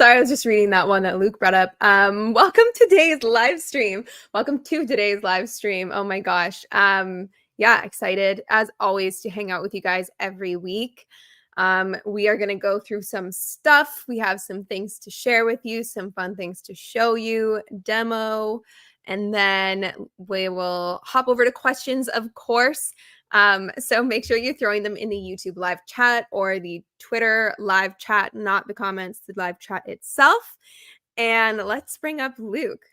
Sorry, I was just reading that one that Luke brought up. Welcome to today's live stream. Welcome to today's live stream. Oh my gosh. Yeah, excited as always to hang out with you guys every week. We are going to go through some stuff. We have some things to share with you, some fun things to show you, demo, and then we will hop over to questions, of course. So make sure you're throwing them in the YouTube live chat or the Twitter live chat, not the comments, the live chat itself. And let's bring up Luke.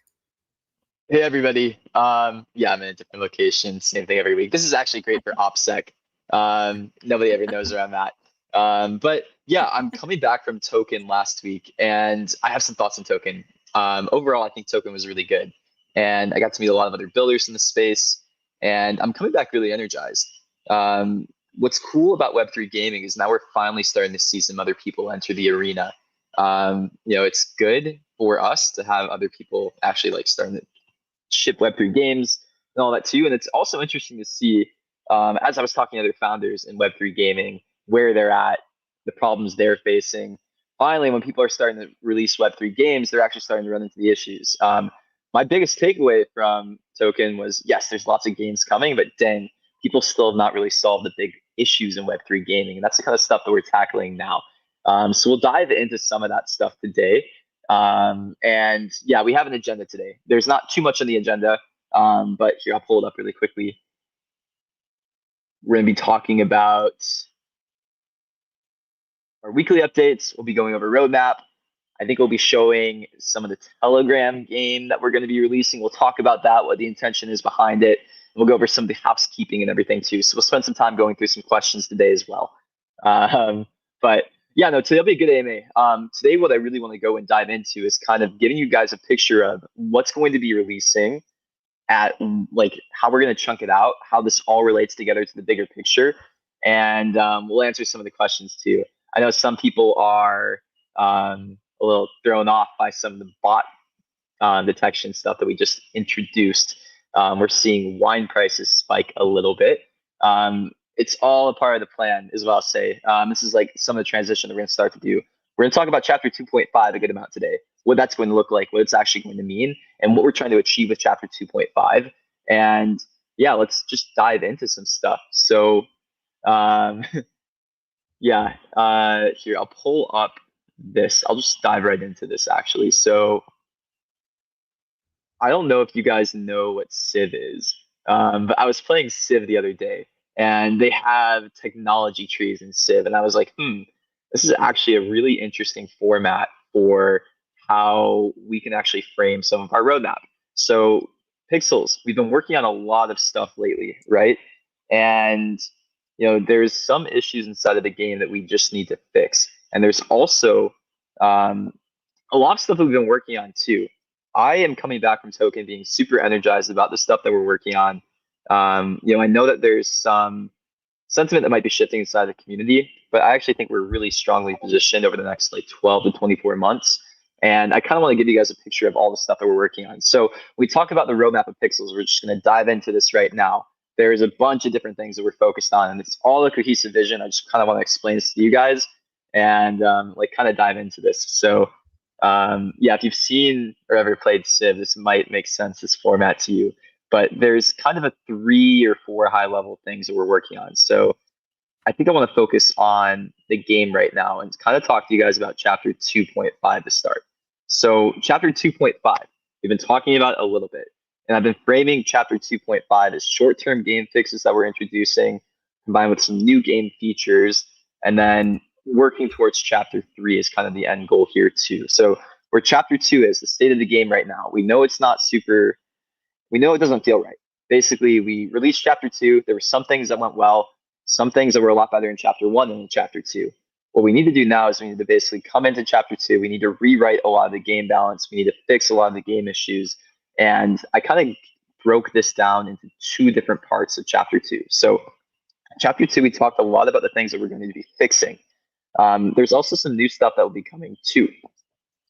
Hey everybody. Yeah, I'm in a different location. Same thing every week. This is actually great for OPSEC. Nobody ever knows where I'm at. But yeah, I'm coming back from Token last week, and I have some thoughts on Token. Overall, I think Token was really good, and I got to meet a lot of other builders in the space, and I'm coming back really energized. What's cool about Web3 gaming is now we're finally starting to see some other people enter the arena. It's good for us to have other people actually like starting to ship Web3 games and all that too. And it's also interesting to see, as I was talking to other founders in Web3 gaming, where they're at, the problems they're facing. Finally, when people are starting to release Web3 games, they're actually starting to run into the issues. My biggest takeaway from Token was, yes, there's lots of games coming, but dang, people still have not really solved the big issues in Web3 gaming. And that's the kind of stuff that we're tackling now. So we'll dive into some of that stuff today. And yeah, we have an agenda today. There's not too much on the agenda, but here, I'll pull it up really quickly. We're going to be talking about our weekly updates. We'll be going over roadmap. I think we'll be showing some of the Telegram game that we're going to be releasing. We'll talk about that, what the intention is behind it. We'll go over some of the housekeeping and everything too. So we'll spend some time going through some questions today as well. But yeah, no, today'll be a good AMA. Today, what I really want to go and dive into is kind of giving you guys a picture of what's going to be releasing at like how we're going to chunk it out, how this all relates together to the bigger picture. And we'll answer some of the questions too. I know some people are a little thrown off by some of the bot detection stuff that we just introduced. We're seeing wine prices spike a little bit. It's all a part of the plan, is what I'll say. This is like some of the transition that we're going to start to do. We're going to talk about Chapter 2.5 a good amount today, what that's going to look like, what it's actually going to mean, and what we're trying to achieve with Chapter 2.5. And yeah, let's just dive into some stuff. So yeah, here, I'll pull up this. I'll just dive right into this, actually. So I don't know if you guys know what Civ is, but I was playing Civ the other day, and they have technology trees in Civ, and I was like, this is actually a really interesting format for how we can actually frame some of our roadmap. So Pixels, we've been working on a lot of stuff lately, right? And there's some issues inside of the game that we just need to fix, and there's also a lot of stuff that we've been working on too. I am coming back from Token being super energized about the stuff that we're working on. I know that there's some sentiment that might be shifting inside the community, but I actually think we're really strongly positioned over the next like 12 to 24 months. And I kind of want to give you guys a picture of all the stuff that we're working on. So we talk about the roadmap of Pixels. We're just going to dive into this right now. There's a bunch of different things that we're focused on, and it's all a cohesive vision. I just kind of want to explain this to you guys and like kind of dive into this. So yeah, if you've seen or ever played Civ, this might make sense, this format to you. But there's kind of a 3 or 4 high level things that we're working on. So I think I want to focus on the game right now and kind of talk to you guys about Chapter 2.5 to start. So Chapter 2.5, we've been talking about a little bit. And I've been framing Chapter 2.5 as short-term game fixes that we're introducing, combined with some new game features, and then working towards Chapter 3 is kind of the end goal here too. So where Chapter 2 is, the state of the game right now, we know it's not super, we know it doesn't feel right. Basically, we released Chapter 2. There were some things that went well, some things that were a lot better in Chapter 1 than in Chapter 2. What we need to do now is we need to basically come into Chapter 2. We need to rewrite a lot of the game balance. We need to fix a lot of the game issues. And I kind of broke this down into 2 different parts of Chapter 2. So Chapter 2, we talked a lot about the things that we're going to be fixing. There's also some new stuff that will be coming too.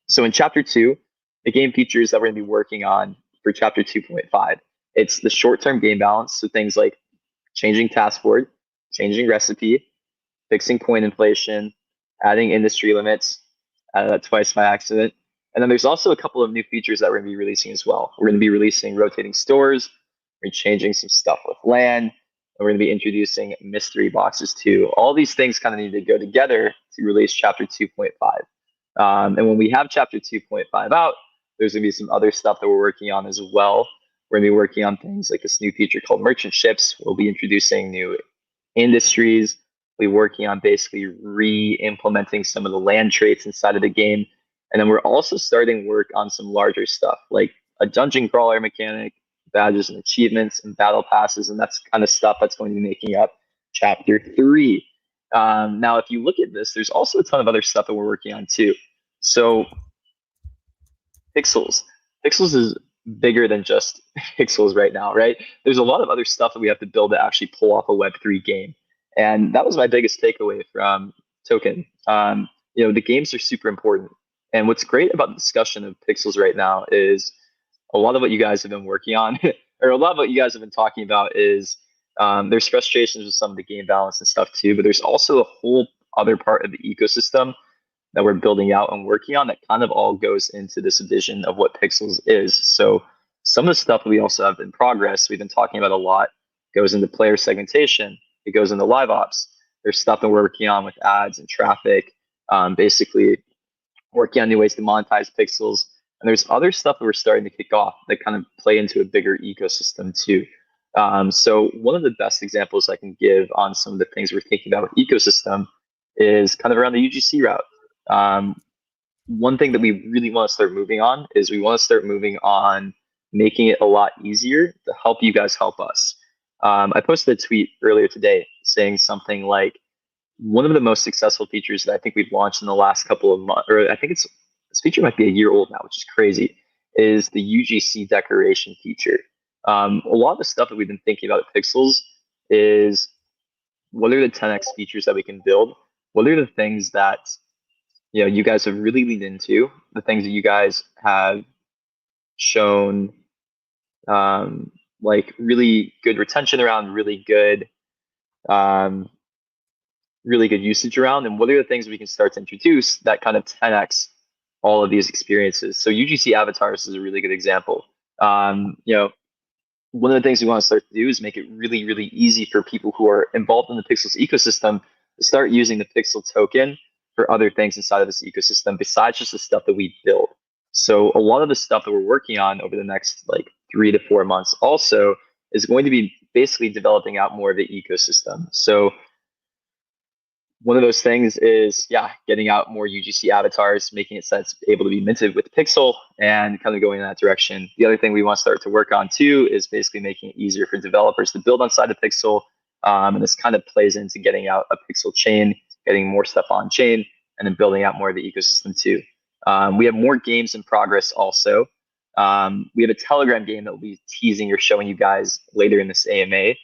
So in Chapter 2, the game features that we're going to be working on for Chapter 2.5, it's the short-term game balance. So things like changing task board, changing recipe, fixing coin inflation, adding industry limits, Added that twice by accident. And then there's also a couple of new features that we're going to be releasing as well. We're going to be releasing rotating stores. We're changing some stuff with land. And we're going to be introducing mystery boxes too. All these things kind of need to go together to release Chapter 2.5. And when we have Chapter 2.5 out, there's going to be some other stuff that we're working on as well. We're going to be working on things like this new feature called merchant ships. We'll be introducing new industries. We're working on basically re-implementing some of the land traits inside of the game. And then we're also starting work on some larger stuff like a dungeon crawler mechanic, badges and achievements, and battle passes. And that's kind of stuff that's going to be making up Chapter 3. Now, if you look at this, there's also a ton of other stuff that we're working on too. So Pixels. Pixels is bigger than just Pixels right now, right? There's a lot of other stuff that we have to build to actually pull off a Web3 game. And that was my biggest takeaway from Token. The games are super important. And what's great about the discussion of Pixels right now is a lot of what you guys have been working on, or a lot of what you guys have been talking about is there's frustrations with some of the game balance and stuff too, but there's also a whole other part of the ecosystem that we're building out and working on that kind of all goes into this vision of what Pixels is. So some of the stuff that we also have in progress, we've been talking about a lot, goes into player segmentation. It goes into live ops. There's stuff that we're working on with ads and traffic, basically working on new ways to monetize Pixels. And there's other stuff that we're starting to kick off that kind of play into a bigger ecosystem too. So one of the best examples I can give on some of the things we're thinking about with ecosystem is kind of around the UGC route. One thing that we really want to start moving on is we want to start moving on making it a lot easier to help you guys help us. I posted a tweet earlier today saying something like one of the most successful features that I think we've launched in the last couple of months, or I think this feature might be a year old now, which is crazy, is the UGC decoration feature. A lot of the stuff that we've been thinking about at Pixels is what are the 10x features that we can build? What are the things that you guys have really leaned into, the things that you guys have shown like really good retention around, really good usage around, and what are the things we can start to introduce that kind of 10x all of these experiences. So UGC avatars is a really good example. One of the things we want to start to do is make it really, really easy for people who are involved in the Pixels ecosystem to start using the Pixel token for other things inside of this ecosystem besides just the stuff that we build. So a lot of the stuff that we're working on over the next like 3 to 4 months also is going to be basically developing out more of the ecosystem. So one of those things is, getting out more UGC avatars, making it so it's able to be minted with Pixel and kind of going in that direction. The other thing we want to start to work on too is basically making it easier for developers to build on side of Pixel. And this kind of plays into getting out a Pixel chain, getting more stuff on chain, and then building out more of the ecosystem too. We have more games in progress also. We have a Telegram game that we'll be teasing or showing you guys later in this AMA.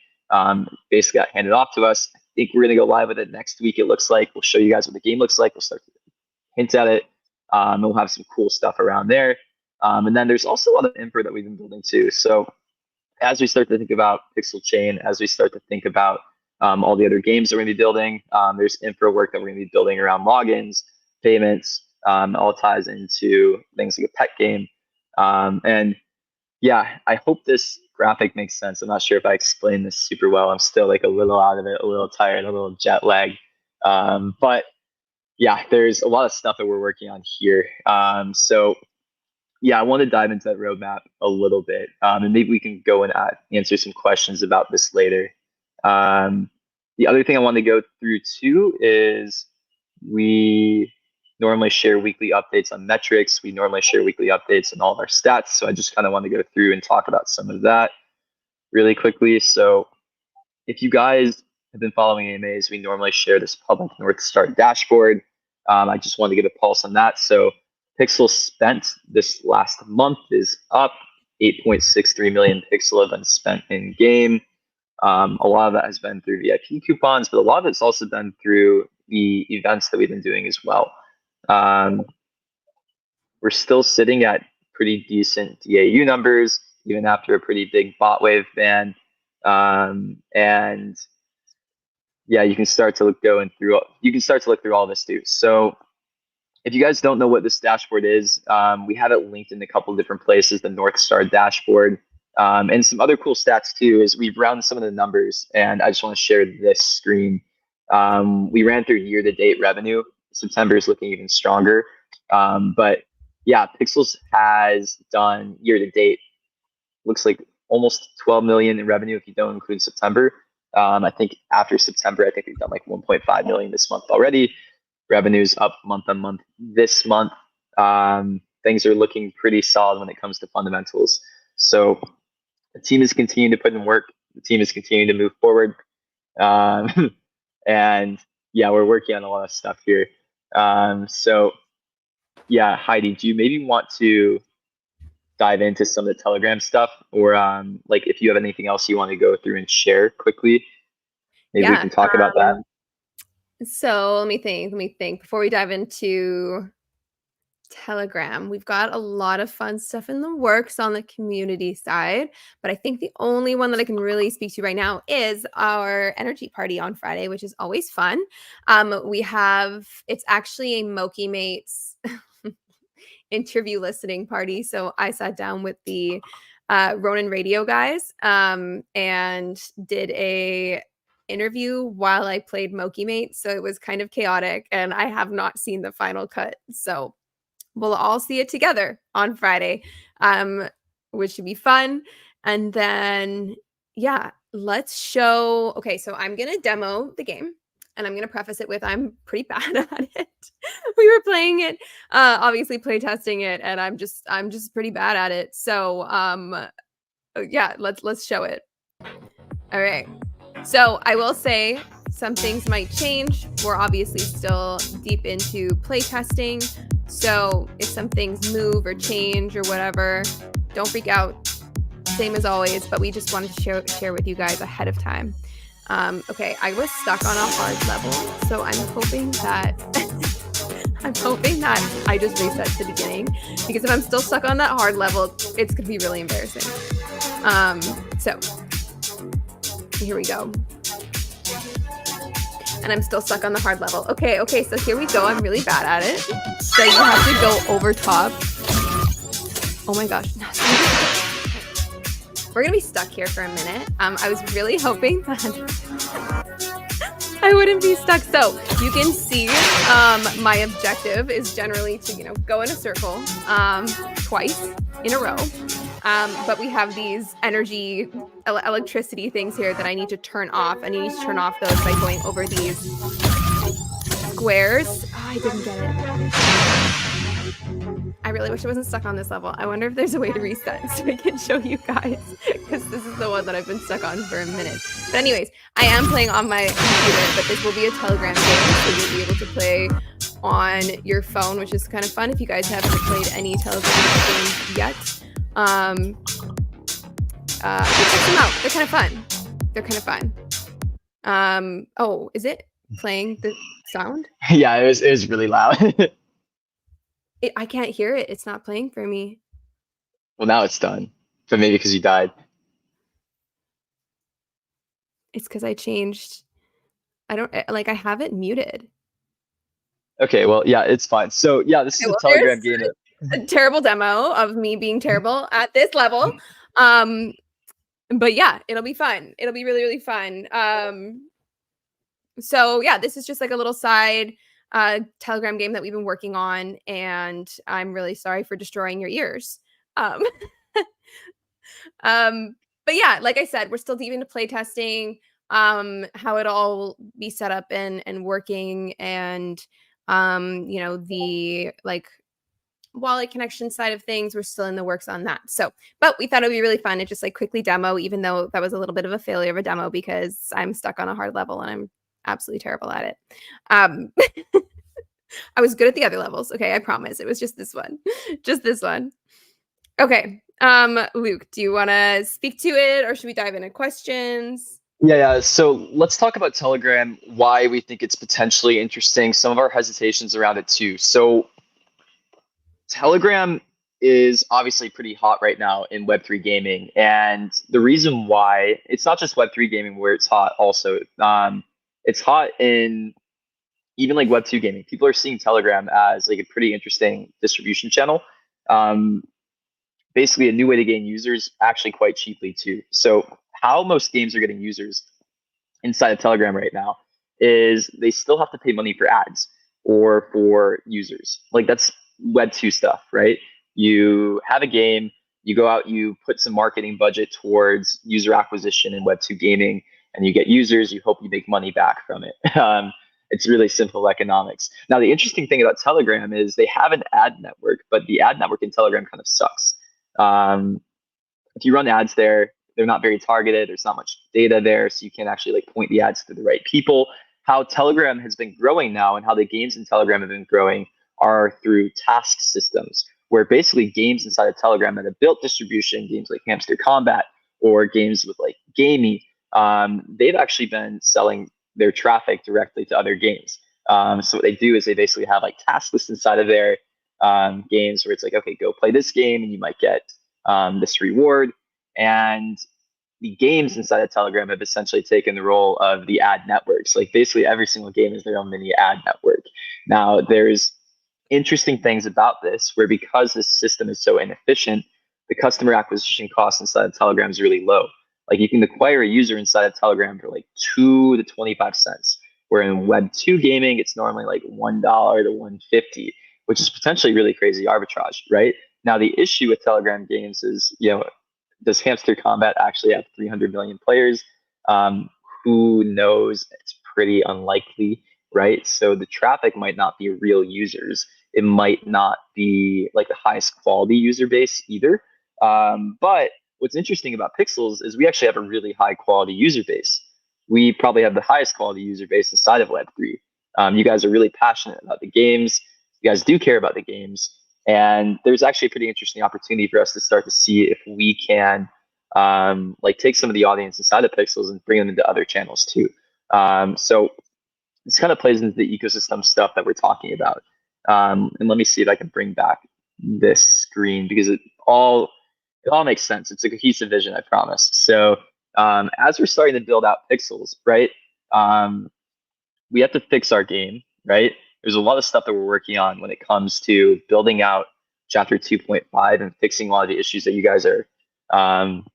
Basically got handed off to us. I think we're going to go live with it next week, it looks like. We'll show you guys what the game looks like. We'll start to hint at it. And we'll have some cool stuff around there. And then there's also a lot of info that we've been building too. So as we start to think about Pixel Chain, as we start to think about all the other games that we're going to be building, there's info work that we're going to be building around logins, payments, all ties into things like a pet game. And I hope this graphic makes sense. I'm not sure if I explained this super well. I'm still like a little out of it, a little tired, a little jet lag. But there's a lot of stuff that we're working on here. I want to dive into that roadmap a little bit, and maybe we can go and answer some questions about this later. The other thing I want to go through too is we normally share weekly updates on metrics. We normally share weekly updates on all of our stats. So I just kind of want to go through and talk about some of that really quickly. So if you guys have been following AMAs, we normally share this public North Star dashboard. I just wanted to get a pulse on that. So Pixel spent this last month is up. 8.63 million Pixel have been spent in game. A lot of that has been through VIP coupons, but a lot of it's also been through the events that we've been doing as well. We're still sitting at pretty decent DAU numbers, even after a pretty big bot wave ban. And you can start to look through all this too. So if you guys don't know what this dashboard is, we have it linked in a couple of different places, the North Star dashboard. And some other cool stats too is we've rounded some of the numbers, and I just want to share this screen. We ran through year-to-date revenue. September is looking even stronger. But yeah, Pixels has done year-to-date, looks like almost 12 million in revenue if you don't include September. I think after September, I think we've done like 1.5 million this month already. Revenues up month on month this month. Things are looking pretty solid when it comes to fundamentals. So the team is continuing to put in work. The team is continuing to move forward. And yeah, we're working on a lot of stuff here. So yeah, Heidi, do you maybe want to dive into some of the Telegram stuff, or like if you have anything else you want to go through and share quickly, maybe we Yeah. can talk about that. So let me think. Before we dive into Telegram, we've got a lot of fun stuff in the works on the community side, but I think the only one that I can really speak to right now is our energy party on Friday, which is always fun. It's actually a Moki Mates interview listening party. So I sat down with the Ronin Radio guys and did a interview while I played Moki Mate. So it was kind of chaotic, and I have not seen the final cut. So we'll all see it together on Friday, which should be fun. And then, yeah, let's show. Okay, so I'm going to demo the game, and I'm going to preface it with I'm pretty bad at it. We were playing it, obviously play testing it, and I'm just pretty bad at it. So, yeah, let's show it. All right. So I will say some things might change. We're obviously still deep into playtesting. So if some things move or change or whatever, don't freak out. Same as always, but we just wanted to share with you guys ahead of time. Okay, I was stuck on a hard level, so I'm hoping that I just reset to the beginning, because if I'm still stuck on that hard level, it's gonna be really embarrassing. So here we go. And I'm still stuck on the hard level. Okay, so here we go. I'm really bad at it. So you have to go over top. Oh my gosh. We're gonna be stuck here for a minute. I was really hoping that I wouldn't be stuck. So you can see my objective is generally to, go in a circle twice in a row. But we have these energy, electricity things here that I need to turn off. And you need to turn off those by going over these squares. Oh, I didn't get it. I really wish I wasn't stuck on this level. I wonder if there's a way to reset so I can show you guys, because this is the one that I've been stuck on for a minute. But anyways, I am playing on my computer, but this will be a Telegram game, so you'll be able to play on your phone, which is kind of fun if you guys haven't played any Telegram games yet. Check them out. They're kind of fun. Oh, is it playing the sound? Yeah, it was really loud. I can't hear it. It's not playing for me. Well, now it's done, but maybe because you died. It's because I changed. I have it muted. Okay, well, yeah, it's fine. So yeah, this is a Telegram game. A terrible demo of me being terrible at this level. But yeah, it'll be fun. It'll be really, really fun. So yeah, this is just like a little side Telegram game that we've been working on, and I'm really sorry for destroying your ears. But yeah, like I said, we're still deep into playtesting, how it all be set up and working, and the wallet connection side of things, we're still in the works on that. So, but we thought it would be really fun to just quickly demo, even though that was a little bit of a failure of a demo because I'm stuck on a hard level and I'm absolutely terrible at it. I was good at the other levels. Okay, I promise. It was just this one. Just this one. Okay. Luke, do you want to speak to it, or should we dive into questions? Yeah. So let's talk about Telegram, why we think it's potentially interesting, some of our hesitations around it too. So Telegram is obviously pretty hot right now in Web3 gaming. And the reason why, it's not just Web3 gaming where it's hot also. It's hot in even like Web2 gaming, people are seeing Telegram as like a pretty interesting distribution channel. Um, Basically, a new way to gain users actually quite cheaply too. So, how most games are getting users inside of Telegram right now is they still have to pay money for ads or for users. Like that's Web 2 stuff, right? You have a game, you go out, you put some marketing budget towards user acquisition in Web 2 gaming, and you get users, you hope you make money back from it. It's really simple economics. Now, the interesting thing about Telegram is they have an ad network, but the ad network in Telegram kind of sucks. Um, if you run ads there, they're not very targeted. There's not much data there, so you can't actually like point the ads to the right people. How Telegram has been growing now and how the games in Telegram have been growing are through task systems, where basically games inside of Telegram that have built distribution, games like Hamster Combat or games with like Gamey, they've actually been selling their traffic directly to other games. So what they do is they basically have like task lists inside of their games where it's like, okay, go play this game and you might get this reward. And the games inside of Telegram have essentially taken the role of the ad networks. Like basically every single game is their own mini ad network. Now there's interesting things about this where because this system is so inefficient, the customer acquisition cost inside of Telegram is really low. Like you can acquire a user inside of Telegram for like 2 to 25 cents. Where in Web 2 gaming, it's normally like $1 to 150, which is potentially really crazy arbitrage, right? Now the issue with Telegram games is, does Hamster Combat actually have 300 million players? Um, who knows? It's pretty unlikely, right? So the traffic might not be real users. It might not be like the highest quality user base either. But what's interesting about Pixels is we actually have a really high quality user base. We probably have the highest quality user base inside of Web3. You guys are really passionate about the games. You guys do care about the games. And there's actually a pretty interesting opportunity for us to start to see if we can like take some of the audience inside of Pixels and bring them into other channels too. So this kind of plays into the ecosystem stuff that we're talking about. And let me see if I can bring back this screen because it all makes sense. It's a cohesive vision, I promise. So as we're starting to build out Pixels, right? We have to fix our game, right? There's a lot of stuff that we're working on when it comes to building out chapter 2.5 and fixing a lot of the issues that you guys are um,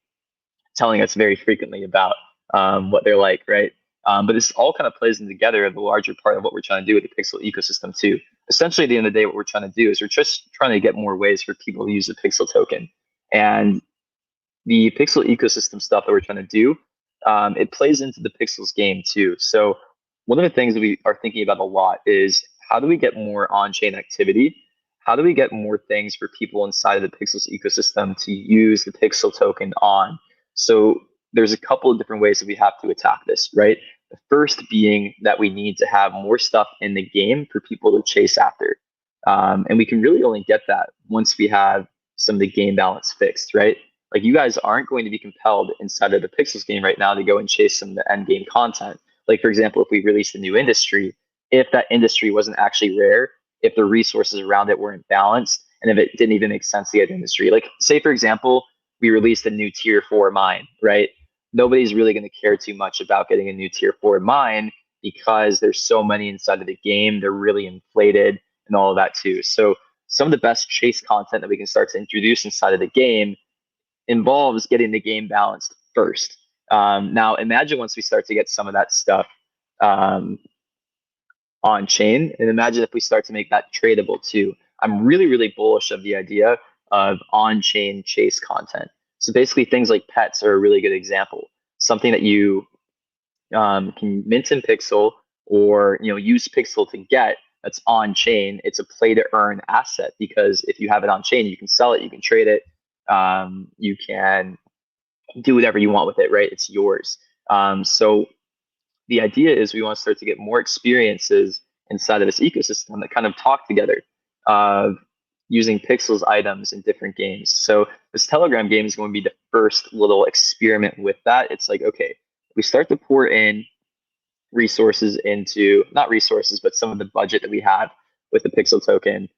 telling us very frequently about what they're like, right? But this all kind of plays in together the larger part of what we're trying to do with the Pixel ecosystem too. Essentially, at the end of the day, what we're trying to do is we're just trying to get more ways for people to use the Pixel token. And the Pixel ecosystem stuff that we're trying to do, it plays into the Pixels game too. So one of the things that we are thinking about a lot is how do we get more on-chain activity? How do we get more things for people inside of the Pixels ecosystem to use the Pixel token on? So there's a couple of different ways that we have to attack this, right? The first being that we need to have more stuff in the game for people to chase after. And we can really only get that once we have some of the game balance fixed, right? Like you guys aren't going to be compelled inside of the Pixels game right now to go and chase some of the end game content. Like for example, if we released a new industry, if that industry wasn't actually rare, if the resources around it weren't balanced, and if it didn't even make sense to get industry. Like say for example, we released a new tier 4 mine, right? Nobody's really going to care too much about getting a new tier 4 mine because there's so many inside of the game. They're really inflated and all of that too. So some of the best chase content that we can start to introduce inside of the game involves getting the game balanced first. Now, imagine once we start to get some of that stuff um, on chain, and imagine if we start to make that tradable too. I'm really, really bullish of the idea of on chain chase content. So basically, things like pets are a really good example. Something that you can mint in Pixel or use Pixel to get that's on chain. It's a play to earn asset because if you have it on chain, you can sell it, you can trade it, you can do whatever you want with it, right? It's yours. So the idea is we want to start to get more experiences inside of this ecosystem that kind of talk together of using Pixels items in different games. So this Telegram game is going to be the first little experiment with that. It's like, okay, we start to pour in resources into, not resources, but some of the budget that we have with the Pixel token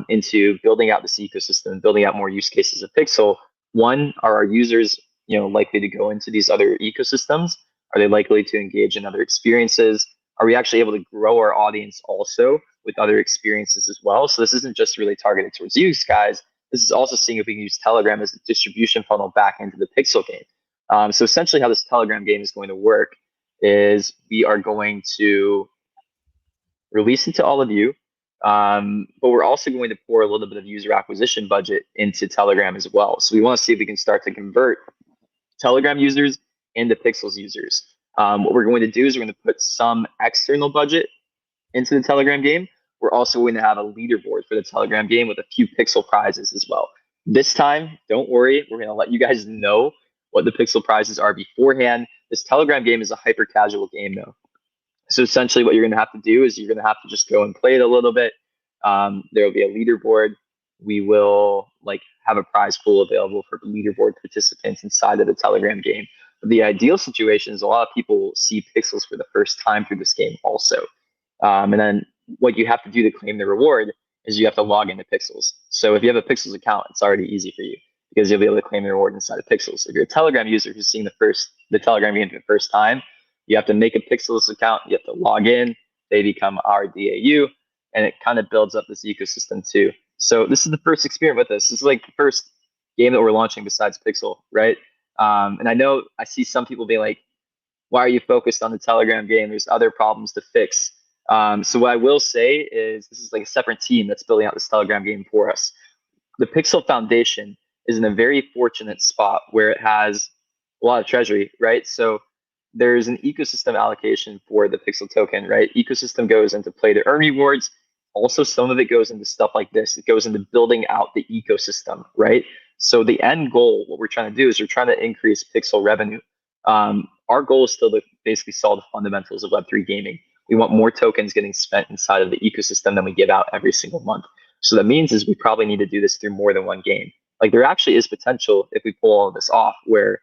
into building out this ecosystem, building out more use cases of Pixel. One, are our users likely to go into these other ecosystems? Are they likely to engage in other experiences? are we actually able to grow our audience also with other experiences as well? So this isn't just really targeted towards you guys. This is also seeing if we can use Telegram as a distribution funnel back into the Pixel game. So essentially how this Telegram game is going to work is we are going to release it to all of you, but we're also going to pour a little bit of user acquisition budget into Telegram as well. So we want to see if we can start to convert Telegram users into Pixels users. What we're going to do is we're going to put some external budget into the Telegram game. We're also going to have a leaderboard for the Telegram game with a few Pixel prizes as well. This time, don't worry, we're going to let you guys know what the Pixel prizes are beforehand. This Telegram game is a hyper casual game, though. So essentially, what you're going to have to do is you're going to have to just go and play it a little bit. There will be a leaderboard. We will have a prize pool available for leaderboard participants inside of the Telegram game. But the ideal situation is a lot of people see Pixels for the first time through this game also. And then what you have to do to claim the reward is you have to log into Pixels. So if you have a Pixels account, it's already easy for you because you'll be able to claim the reward inside of Pixels. If you're a Telegram user who's seeing the Telegram game for the first time, you have to make a Pixels account. You have to log in. They become our DAU, and it kind of builds up this ecosystem too. So this is the first experiment with this. This is like the first game that we're launching besides Pixel, right? And I know I see some people being like, why are you focused on the Telegram game? There's other problems to fix. So what I will say is this is like a separate team that's building out this Telegram game for us. The Pixel Foundation is in a very fortunate spot where it has a lot of treasury, right? So there's an ecosystem allocation for the Pixel token, right? Ecosystem goes into play to earn rewards. Also, some of it goes into stuff like this. It goes into building out the ecosystem, right? So the end goal, what we're trying to do is we're trying to increase Pixel revenue. Our goal is still to basically solve the fundamentals of Web3 gaming. We want more tokens getting spent inside of the ecosystem than we give out every single month. So that means is we probably need to do this through more than one game. Like there actually is potential if we pull all of this off where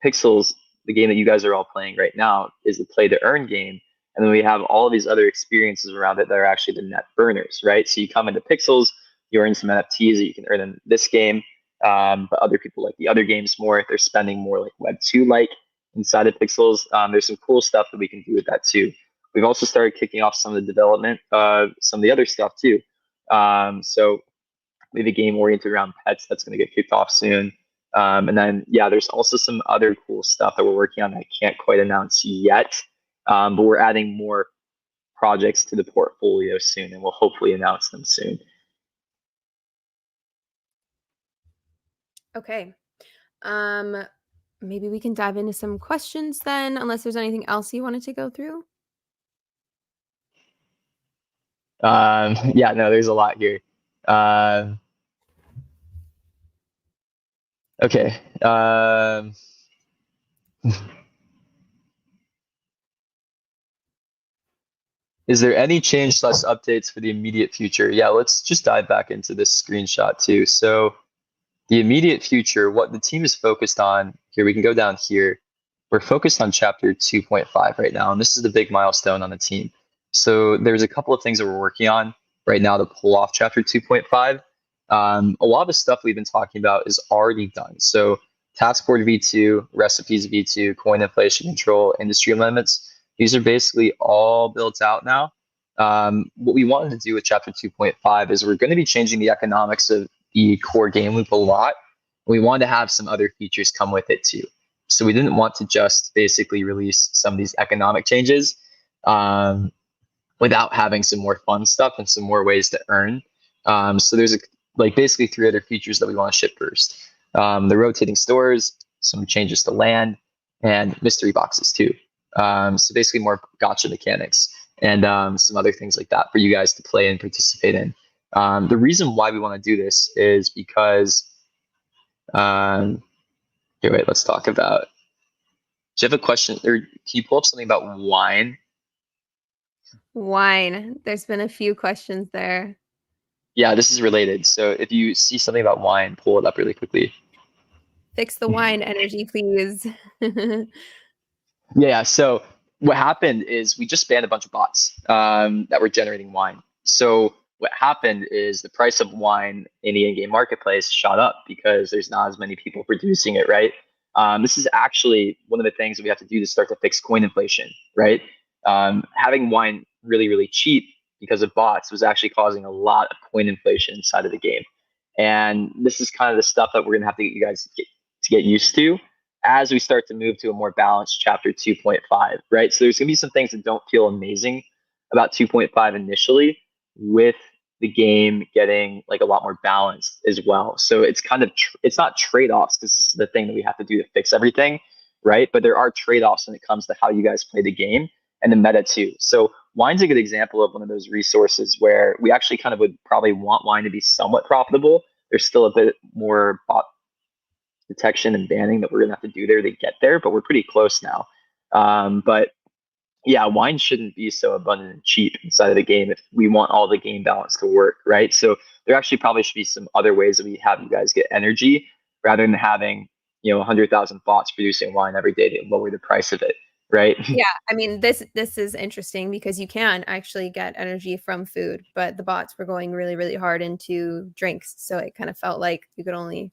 Pixels, the game that you guys are all playing right now, is the play to earn game. And then we have all of these other experiences around it that are actually the net burners, right? So you come into Pixels, you earn some NFTs that you can earn in this game. But other people like the other games more if they're spending more like Web2 like inside of Pixels. There's some cool stuff that we can do with that too. We've also started kicking off some of the development of some of the other stuff too. So we have a game oriented around pets that's going to get kicked off soon. And then, yeah, there's also some other cool stuff that we're working on that I can't quite announce yet. But we're adding more projects to the portfolio soon, and we'll hopefully announce them soon. Okay. Maybe we can dive into some questions then, unless there's anything else you wanted to go through. Yeah, no, there's a lot here. Okay. Is there any change / updates for the immediate future? Yeah, let's just dive back into this screenshot too. So the immediate future, what the team is focused on here, we can go down here. We're focused on chapter 2.5 right now, and this is the big milestone on the team. So there's a couple of things that we're working on right now to pull off chapter 2.5. A lot of the stuff we've been talking about is already done. So task board V2, recipes V2, coin inflation control, industry limits, these are basically all built out now. What we wanted to do with chapter 2.5 is we're going to be changing the economics of the core game loop a lot. We wanted to have some other features come with it too. So we didn't want to just basically release some of these economic changes without having some more fun stuff and some more ways to earn. So there's basically 3 other features that we want to ship first. The rotating stores, some changes to land, and mystery boxes too. So basically more gotcha mechanics and some other things like that for you guys to play and participate in. The reason why we want to do this is because, here, wait, let's talk about, do you have a question, or can you pull up something about wine? Wine. There's been a few questions there. Yeah, this is related. So if you see something about wine, pull it up really quickly. Fix the wine energy, please. Yeah, so what happened is we just banned a bunch of bots that were generating wine. So what happened is the price of wine in the in-game marketplace shot up because there's not as many people producing it, right? This is actually one of the things that we have to do to start to fix coin inflation, right? Having wine really, really cheap because of bots was actually causing a lot of coin inflation inside of the game. And this is kind of the stuff that we're going to have to get you guys to get used to as we start to move to a more balanced chapter 2.5, right? So there's going to be some things that don't feel amazing about 2.5 initially, with the game getting like a lot more balanced as well. So it's kind of it's not trade-offs. This is the thing that we have to do to fix everything, right? But there are trade-offs when it comes to how you guys play the game and the meta too. So wine's a good example of one of those resources where we actually kind of would probably want wine to be somewhat profitable. There's still a bit more bot detection and banning that we're gonna have to do there to get there, but we're pretty close now. But yeah, wine shouldn't be so abundant and cheap inside of the game if we want all the game balance to work, right? So there actually probably should be some other ways that we have you guys get energy rather than having 100,000 bots producing wine every day to lower the price of it, right? Yeah, I mean this is interesting because you can actually get energy from food, but the bots were going really, really hard into drinks. So it kind of felt like you could only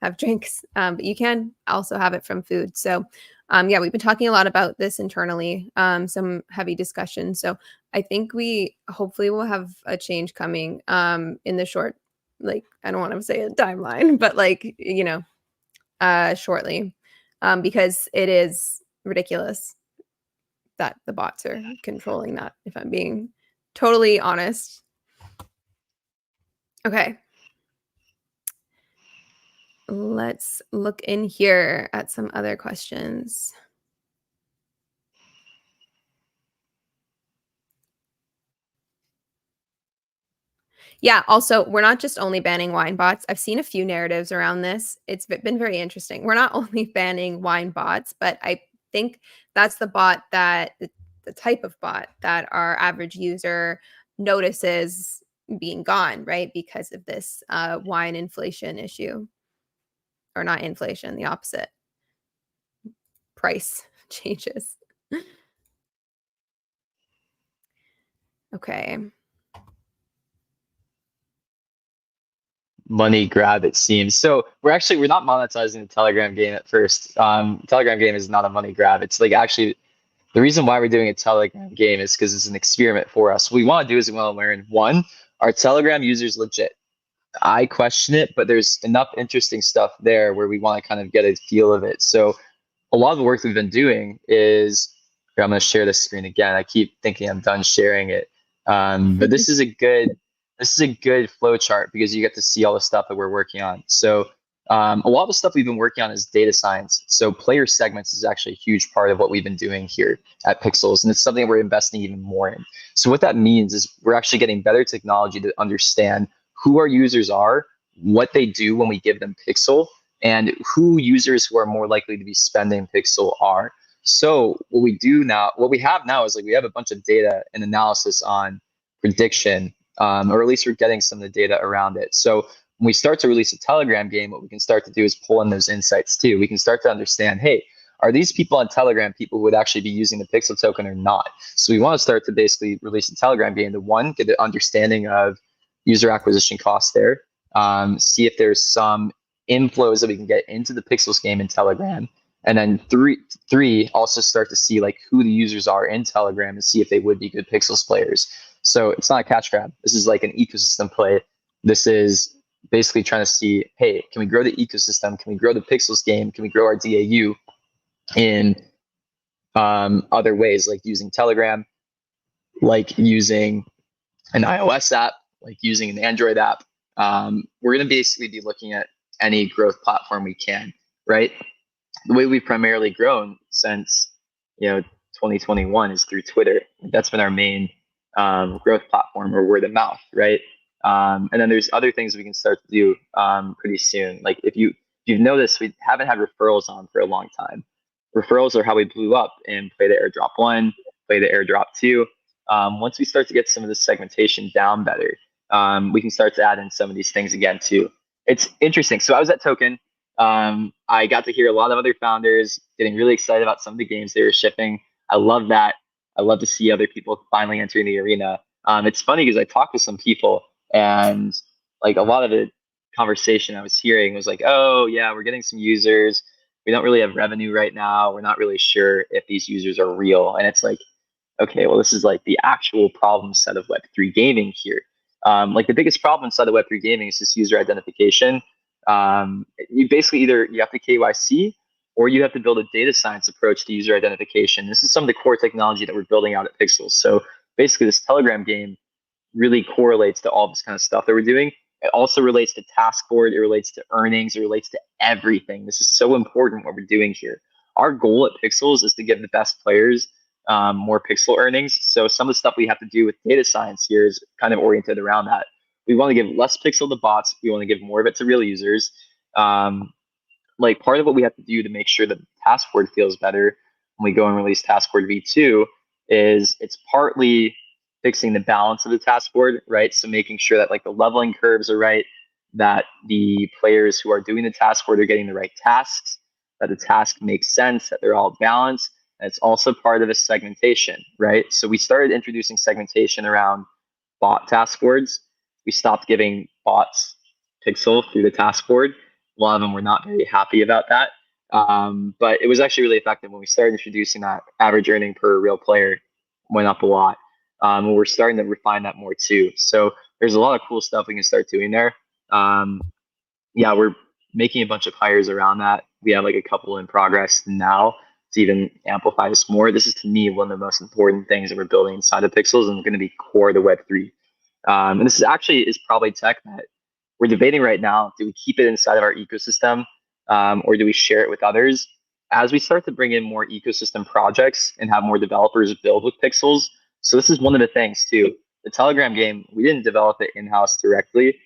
have drinks, but you can also have it from food. So yeah, we've been talking a lot about this internally, some heavy discussion. So I think we hopefully will have a change coming in the short, like I don't want to say a timeline, but like, shortly, because it is ridiculous that the bots are controlling that, if I'm being totally honest. Okay. Let's look in here at some other questions. Yeah, also, we're not just only banning wine bots. I've seen a few narratives around this. It's been very interesting. We're not only banning wine bots, but I think that's the bot that the type of bot that our average user notices being gone, right? Because of this wine inflation issue, or not inflation, the opposite, price changes. Okay. Money grab, it seems. So we're not monetizing the Telegram game at first. Telegram game is not a money grab. It's like actually the reason why we're doing a Telegram game is because it's an experiment for us. What we want to do is we want to learn, one, are Telegram users legit? I question it, but there's enough interesting stuff there where we want to kind of get a feel of it. So a lot of the work we've been doing is, here, I'm going to share the screen again. I keep thinking I'm done sharing it. But this is a good flow chart because you get to see all the stuff that we're working on. So a lot of the stuff we've been working on is data science. So player segments is actually a huge part of what we've been doing here at Pixels, and it's something we're investing even more in. So what that means is we're actually getting better technology to understand who our users are, what they do when we give them Pixel, and who users who are more likely to be spending Pixel are. So what we have now is like we have a bunch of data and analysis on prediction, or at least we're getting some of the data around it. So when we start to release a Telegram game, what we can start to do is pull in those insights too. We can start to understand, hey, are these people on Telegram people who would actually be using the Pixel token or not? So we want to start to basically release a Telegram game to, one, get the understanding of user acquisition costs there, see if there's some inflows that we can get into the Pixels game in Telegram, and then three also start to see like who the users are in Telegram and see if they would be good Pixels players. So it's not a catch grab. This is like an ecosystem play. This is basically trying to see, hey, can we grow the ecosystem? Can we grow the Pixels game? Can we grow our DAU in other ways, like using Telegram, like using an iOS app, like using an Android app? We're going to basically be looking at any growth platform we can, right? The way we've primarily grown since 2021 is through Twitter. That's been our main growth platform, or word of mouth, right? And then there's other things we can start to do pretty soon. Like if you've noticed, we haven't had referrals on for a long time. Referrals are how we blew up in Play the Airdrop 1, Play the Airdrop 2. Once we start to get some of the segmentation down better, we can start to add in some of these things again too. It's interesting. So I was at Token. I got to hear a lot of other founders getting really excited about some of the games they were shipping. I love that. I love to see other people finally entering the arena. It's funny because I talked to some people, and like a lot of the conversation I was hearing was like, oh yeah, we're getting some users. We don't really have revenue right now. We're not really sure if these users are real. And it's like, okay, well, this is like the actual problem set of Web3 gaming here. Like the biggest problem inside of Web3 gaming is this user identification. You basically either you have to KYC or you have to build a data science approach to user identification. This is some of the core technology that we're building out at Pixels. So basically, this Telegram game really correlates to all this kind of stuff that we're doing. It also relates to task board, it relates to earnings, it relates to everything. This is so important what we're doing here. Our goal at Pixels is to give the best players more pixel earnings. So some of the stuff we have to do with data science here is kind of oriented around that. We want to give less pixel to bots. We want to give more of it to real users. Um, like part of what we have to do to make sure that the task board feels better when we go and release task board v2 is it's partly fixing the balance of the task board, right? So making sure that like the leveling curves are right, that the players who are doing the task board are getting the right tasks, that the task makes sense, that they're all balanced. And it's also part of a segmentation, right? So we started introducing segmentation around bot task boards. We stopped giving bots pixel through the task board. A lot of them were not very happy about that. But it was actually really effective when we started introducing that. Average earning per real player went up a lot. We're starting to refine that more too. So there's a lot of cool stuff we can start doing there. Um, yeah, we're making a bunch of hires around that. We have like a couple in progress now to even amplify this more. This is to me one of the most important things that we're building inside of Pixels and going to be core to Web3. And this is actually is probably tech that we're debating right now. Do we keep it inside of our ecosystem or do we share it with others? As we start to bring in more ecosystem projects and have more developers build with Pixels. So this is one of the things too. The Telegram game, we didn't develop it in-house directly.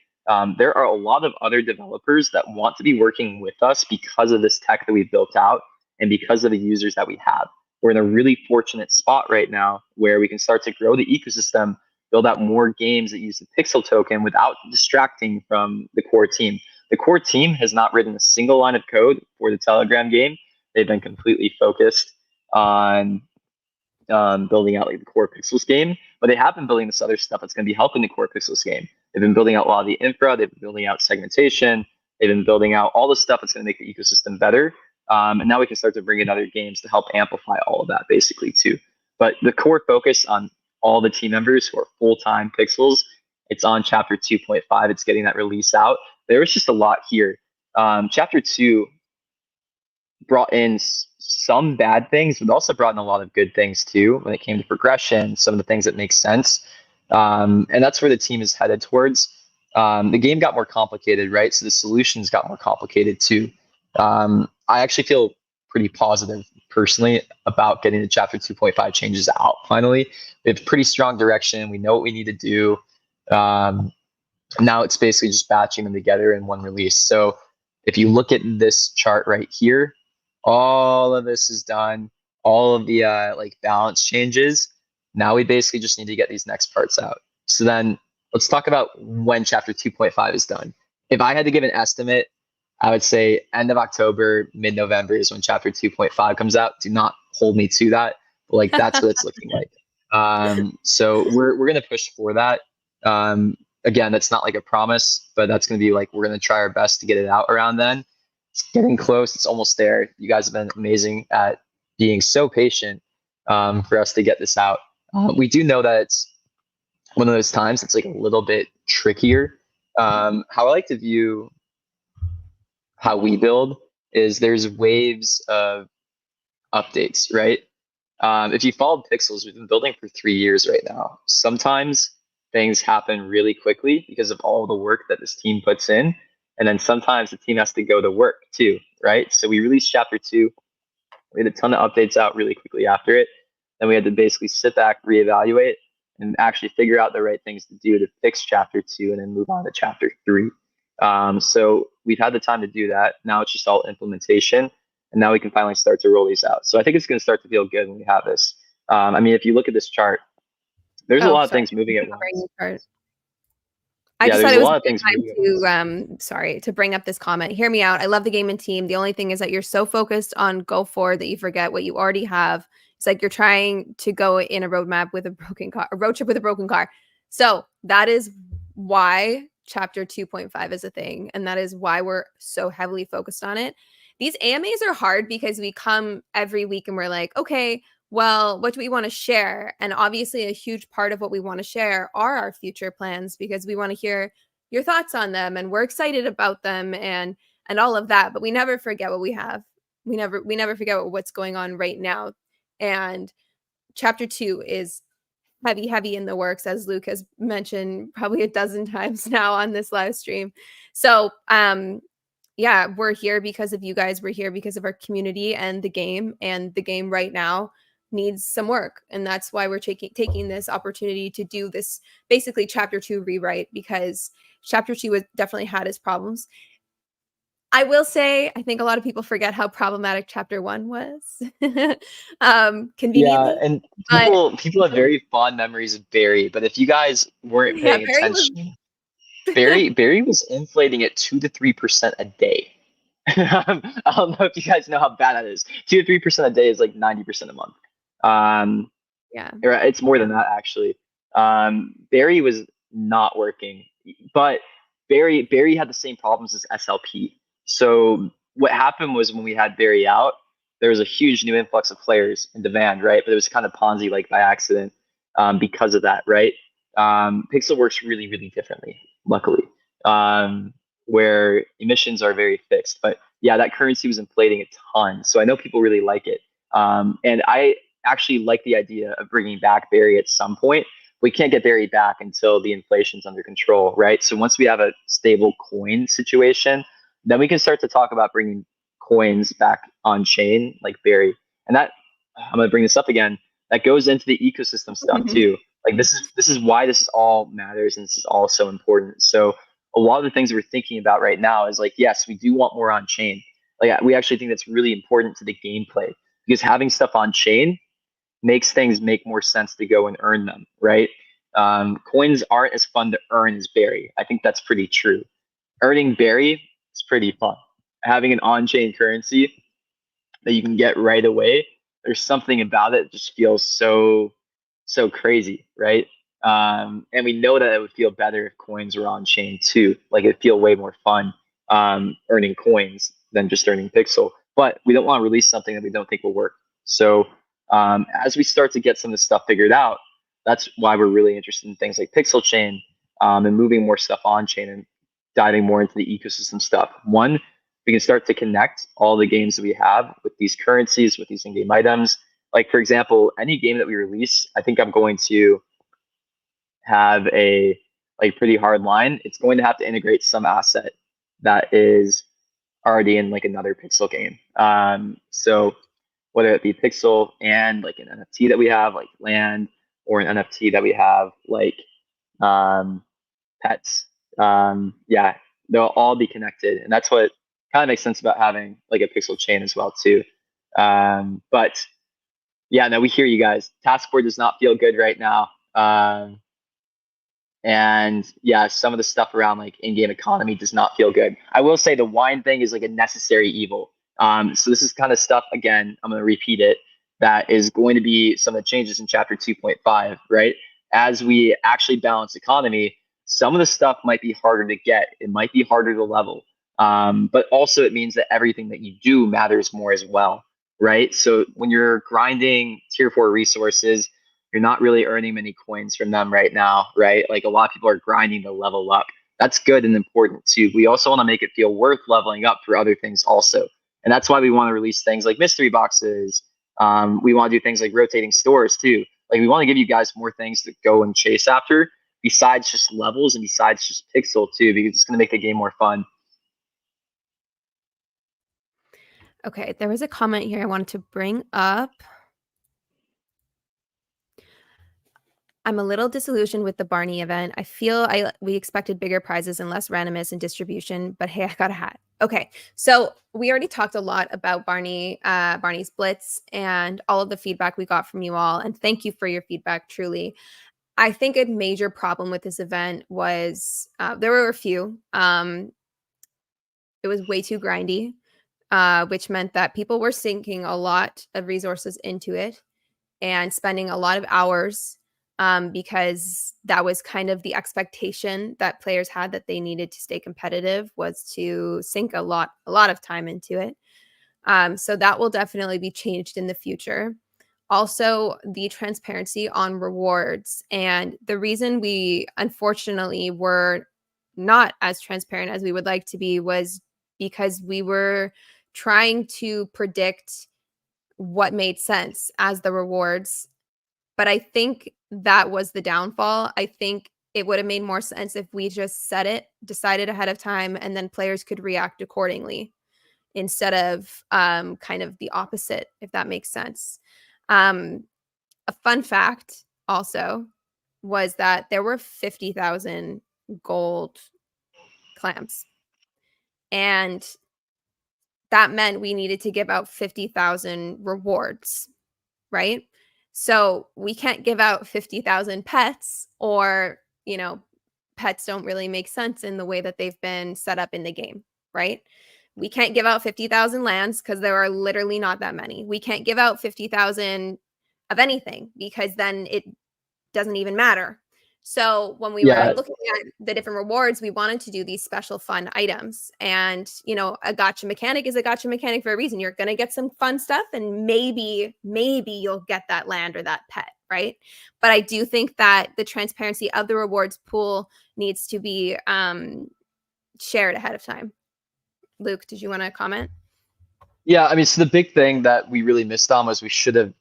There are a lot of other developers that want to be working with us because of this tech that we built out and because of the users that we have. We're in a really fortunate spot right now where we can start to grow the ecosystem, build out more games that use the Pixel token without distracting from the core team. The core team has not written a single line of code for the Telegram game. They've been completely focused on building out like the core Pixels game, but they have been building this other stuff that's going to be helping the core Pixels game. They've been building out a lot of the infra. They've been building out segmentation. They've been building out all the stuff that's going to make the ecosystem better. And now we can start to bring in other games to help amplify all of that basically too. But the core focus on all the team members who are full-time Pixels, it's on chapter 2.5. It's getting that release out. There was just a lot here. Chapter 2 brought in some bad things, but also brought in a lot of good things too when it came to progression, some of the things that make sense. And that's where the team is headed towards. The game got more complicated, right? So the solutions got more complicated too. I actually feel pretty positive personally about getting the chapter 2.5 changes out finally. We have pretty strong direction. We know what we need to do. Now it's basically just batching them together in one release. So if you look at this chart right here, all of this is done. All of the like balance changes. Now we basically just need to get these next parts out. So then let's talk about when chapter 2.5 is done. If I had to give an estimate, I would say end of October, mid-November is when chapter 2.5 comes out. Do not hold me to that, but like that's what it's looking like. So we're gonna push for that. Again, that's not like a promise, but that's gonna be like we're gonna try our best to get it out around then. It's getting close. It's almost there. You guys have been amazing at being so patient for us to get this out. We do know that it's one of those times it's like a little bit trickier. How I like to view how we build is there's waves of updates, right? If you followed Pixels, we've been building for 3 years right now. Sometimes things happen really quickly because of all the work that this team puts in. And then sometimes the team has to go to work too, right? So we released chapter 2. We had a ton of updates out really quickly after it. Then we had to basically sit back, reevaluate, and actually figure out the right things to do to fix chapter 2 and then move on to chapter 3. So we've had the time to do that. Now it's just all implementation. And now we can finally start to roll these out. So I think it's going to start to feel good when we have this. I mean, if you look at this chart, there's a lot of things moving at once. I Yeah, just there's thought a it was lot a of good things moving at once. time to bring up this comment. Hear me out. I love the game and team. The only thing is that you're so focused on go forward that you forget what you already have. It's like you're trying to go in a roadmap with a broken car, a road trip with a broken car. So that is why chapter 2.5 is a thing. And that is why we're so heavily focused on it. These AMAs are hard because we come every week and we're like, okay, well, what do we want to share? And obviously, a huge part of what we want to share are our future plans because we want to hear your thoughts on them, and we're excited about them, and all of that. But we never forget what we have. We never forget what's going on right now. And chapter 2 is heavy in the works, as Luke has mentioned probably a dozen times now on this live stream. So yeah, we're here because of you guys. We're here because of our community and the game. And the game right now needs some work. And that's why we're taking this opportunity to do this basically chapter 2 rewrite, because chapter 2 was definitely had its problems. I will say, I think a lot of people forget how problematic chapter 1 was. Yeah, Conveniently. and But people have very fond memories of Barry, but if you guys weren't yeah, paying Barry was attention, Barry was inflating at 2 to 3% a day. I don't know if you guys know how bad that is. 2 to 3% a day is like 90% a month. Um, yeah. or it's more than that actually. Barry was not working, but Barry had the same problems as SLP. So what happened was when we had Barry out, there was a huge new influx of players in demand, right? But it was kind of Ponzi like by accident because of that, right? Pixel works really differently, luckily, where emissions are very fixed. But yeah, that currency was inflating a ton, so I know people really like it. And I actually like the idea of bringing back Barry at some point. We can't get Barry back until the inflation's under control, right? So once we have a stable coin situation, then we can start to talk about bringing coins back on chain like Barry. And that I'm going to bring this up again. That goes into the ecosystem stuff too. Like this is why this all matters and this is all so important. So a lot of the things we're thinking about right now is like, yes, we do want more on chain. Like we actually think that's really important to the gameplay because having stuff on chain makes things make more sense to go and earn them, right? Coins aren't as fun to earn as Barry. I think that's pretty true. Earning Barry is pretty fun. Having an on-chain currency that you can get right away, there's something about it that just feels so crazy, right? And we know that it would feel better if coins were on chain too. Like it'd feel way more fun earning coins than just earning pixel. But we don't want to release something that we don't think will work. So as we start to get some of this stuff figured out, that's why we're really interested in things like Pixel Chain and moving more stuff on chain and diving more into the ecosystem stuff. One, we can start to connect all the games that we have with these currencies, with these in-game items. Like for example, any game that we release, I think I'm going to have a like pretty hard line. It's going to have to integrate some asset that is already in like another Pixel game. So whether it be Pixel and like an NFT that we have, like land, or an NFT that we have, like um, pets. Yeah, they'll all be connected, and that's what kind of makes sense about having like a Pixel chain as well too. But yeah, no, we hear you guys. Taskboard does not feel good right now. And yeah, some of the stuff around like in-game economy does not feel good. I will say the wine thing is like a necessary evil. So this is kind of stuff, again, I'm going to repeat it, that is going to be some of the changes in chapter 2.5, right? As we actually balance economy, some of the stuff might be harder to get. It might be harder to level. But also it means that everything that you do matters more as well, right? So when you're grinding tier 4 resources, you're not really earning many coins from them right now, right? Like a lot of people are grinding to level up. That's good and important too. We also want to make it feel worth leveling up for other things also. And that's why we want to release things like mystery boxes. We want to do things like rotating stores too. Like we want to give you guys more things to go and chase after besides just levels and besides just pixel too, because it's going to make the game more fun. Okay, there was a comment here I wanted to bring up. I'm a little disillusioned with the Barney event. I feel we expected bigger prizes and less randomness in distribution, but hey, I got a hat. Okay, so we already talked a lot about Barney's Blitz and all of the feedback we got from you all, and thank you for your feedback. Truly, I think a major problem with this event was there were a few. It was way too grindy, which meant that people were sinking a lot of resources into it and spending a lot of hours because that was kind of the expectation that players had, that they needed to stay competitive, was to sink a lot of time into it. So that will definitely be changed in the future. also the transparency on rewards. And the reason we unfortunately were not as transparent as we would like to be was because we were trying to predict what made sense as the rewards. But I think that was the downfall. I think it would have made more sense if we just set it, decided ahead of time, and then players could react accordingly instead of kind of the opposite, if that makes sense. A fun fact also was that there were 50,000 gold clams. And that meant we needed to give out 50,000 rewards, right? So we can't give out 50,000 pets, or, pets don't really make sense in the way that they've been set up in the game, right? We can't give out 50,000 lands because there are literally not that many. We can't give out 50,000 of anything because then it doesn't even matter. So when we were Yeah, looking at the different rewards, we wanted to do these special fun items. And, a gotcha mechanic is a gotcha mechanic for a reason. You're going to get some fun stuff, and maybe you'll get that land or that pet, right? But I do think that the transparency of the rewards pool needs to be shared ahead of time. Luke, did you want to comment? yeah. I mean, so the big thing that we really missed on was we should have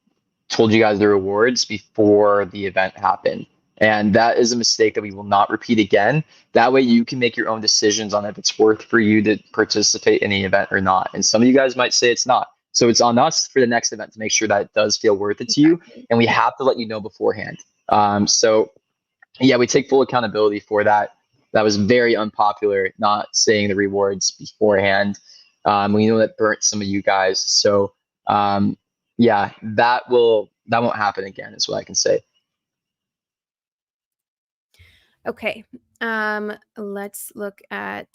told you guys the rewards before the event happened. And that is a mistake that we will not repeat again. That way you can make your own decisions on if it's worth for you to participate in the event or not. And some of you guys might say it's not. So it's on us for the next event to make sure that it does feel worth it to you. And we have to let you know beforehand. So yeah, we take full accountability for that. That was very unpopular, not saying the rewards beforehand. We know that burnt some of you guys. So yeah, that won't happen again, is what I can say. Okay. Let's look at.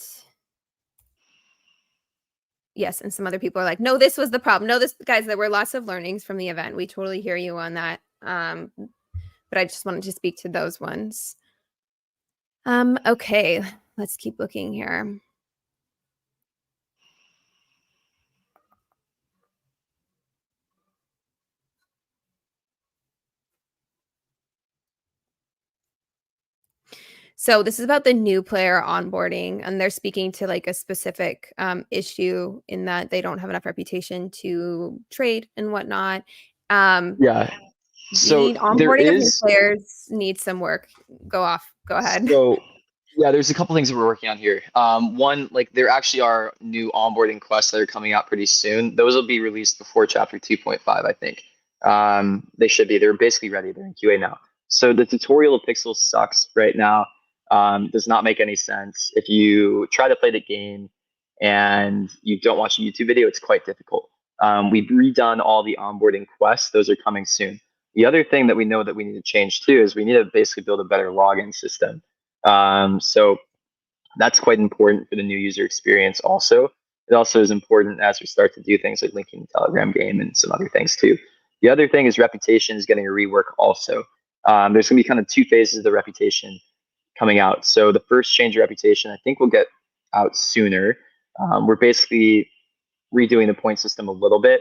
Yes, and some other people are like, no, this was the problem. No, guys, there were lots of learnings from the event. We totally hear you on that. But I just wanted to speak to those ones. Okay, let's keep looking here. So this is about the new player onboarding, and they're speaking to like a specific issue in that they don't have enough reputation to trade and whatnot. Yeah. So The there onboarding of new is players needs some work. Go ahead. so yeah, there's a couple things that we're working on here. One, like there actually are new onboarding quests that are coming out pretty soon. Those will be released before chapter 2.5, I think. They should be. They're basically ready. They're in QA now. So the tutorial of Pixels sucks right now. Does not make any sense. If you try to play the game and you don't watch a YouTube video, it's quite difficult. We've redone all the onboarding quests. Those are coming soon. The other thing that we know that we need to change too is we need to basically build a better login system. So that's quite important for the new user experience also. It also is important as we start to do things like linking the Telegram game and some other things too. The other thing is reputation is getting a rework also. There's going to be kind of two phases of the reputation coming out. So the first change of reputation, I think, will get out sooner. We're basically redoing the point system a little bit.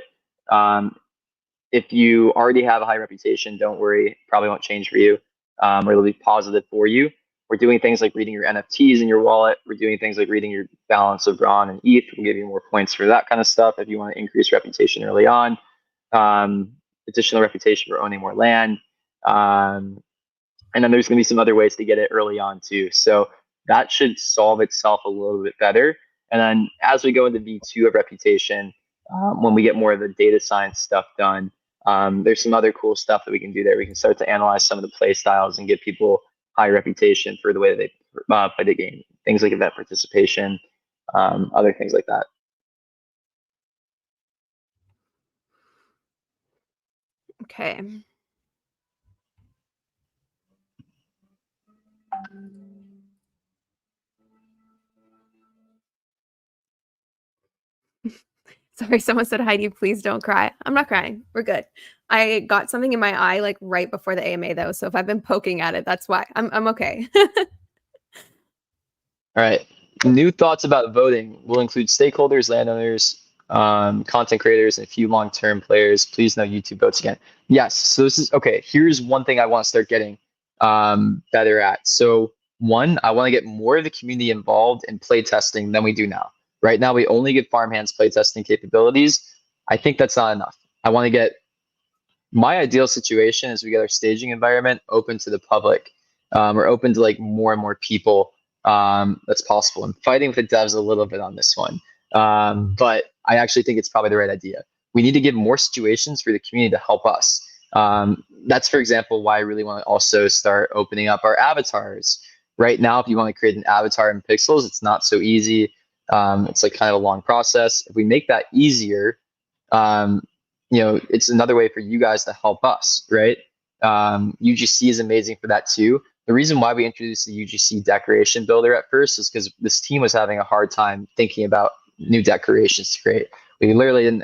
If you already have a high reputation, don't worry, probably won't change for you, or it'll be positive for you. We're doing things like reading your NFTs in your wallet. We're doing things like reading your balance of Braun and ETH. We'll give you more points for that kind of stuff if you want to increase reputation early on. Additional reputation for owning more land. And then there's going to be some other ways to get it early on too. So that should solve itself a little bit better. And then as we go into V2 of reputation, when we get more of the data science stuff done, there's some other cool stuff that we can do there. We can start to analyze some of the play styles and give people high reputation for the way that they play the game. Things like event participation, other things like that. Okay. Sorry, someone said, Heidi, please don't cry. I'm not crying. We're good. I got something in my eye like right before the AMA though. So if I've been poking at it, that's why. I'm okay. All right. New thoughts about voting will include stakeholders, landowners, content creators and a few long-term players. Please no YouTube votes again. Yes. So this is okay. Here's one thing I want to start getting better at. So one, I want to get more of the community involved in play testing than we do now. Right now, we only give farmhands play testing capabilities. I think that's not enough. I want to get my ideal situation is we get our staging environment open to the public, or open to like more and more people that's possible. I'm fighting with the devs a little bit on this one, but I actually think it's probably the right idea. We need to give more situations for the community to help us. That's, for example, why I really want to also start opening up our avatars. Right now, if you want to create an avatar in Pixels, it's not so easy. It's like kind of a long process. If we make that easier, um, it's another way for you guys to help us, right? UGC is amazing for that too. The reason why we introduced the UGC decoration builder at first is because this team was having a hard time thinking about new decorations to create. We literally didn't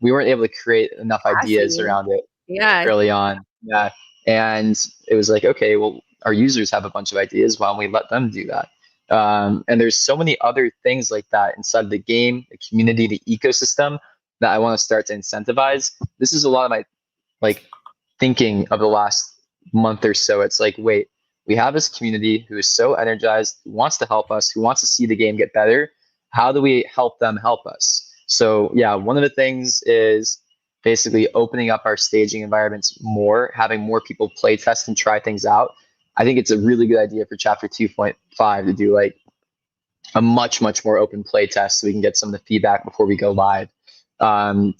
we weren't able to create enough ideas Capacity. around it Yeah. early on. Yeah. And it was like, okay, well, our users have a bunch of ideas. Why don't we let them do that? And there's so many other things like that inside of the game, the community, the ecosystem that I want to start to incentivize. This is a lot of my like thinking of the last month or so. It's like, wait, we have this community who is so energized, who wants to help us, who wants to see the game get better. How do we help them help us? So yeah, one of the things is basically opening up our staging environments more, having more people play test and try things out. I think it's a really good idea for chapter 2.5 to do like a much more open play test so we can get some of the feedback before we go live.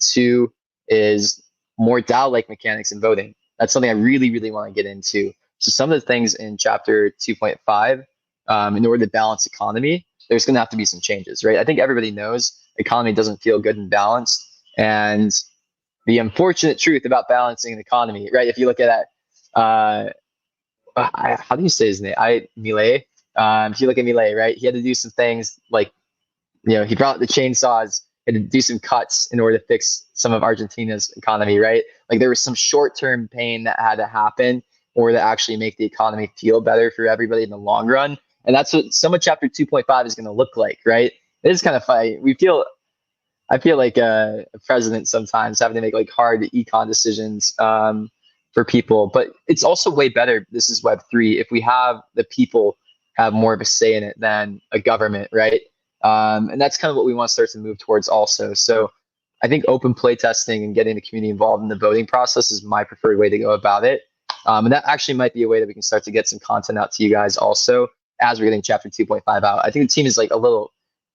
Two is more DAO like mechanics and voting. That's something I really want to get into. So some of the things in chapter 2.5, in order to balance economy, there's going to have to be some changes, right? I think everybody knows economy doesn't feel good and balanced. And the unfortunate truth about balancing an economy, right? If you look at that, how do you say his name? Millet. If you look at Millet, right? He had to do some things like, he brought the chainsaws and to do some cuts in order to fix some of Argentina's economy, right? Like there was some short-term pain that had to happen in order to actually make the economy feel better for everybody in the long run. And that's what some of chapter 2.5 is going to look like, right? It is kind of funny. I feel like a president sometimes having to make like hard econ decisions for people, but it's also way better. This is Web3. If we have the people have more of a say in it than a government, right? And that's kind of what we want to start to move towards also. So I think open play testing and getting the community involved in the voting process is my preferred way to go about it. And that actually might be a way that we can start to get some content out to you guys also as we're getting chapter 2.5 out. I think the team is like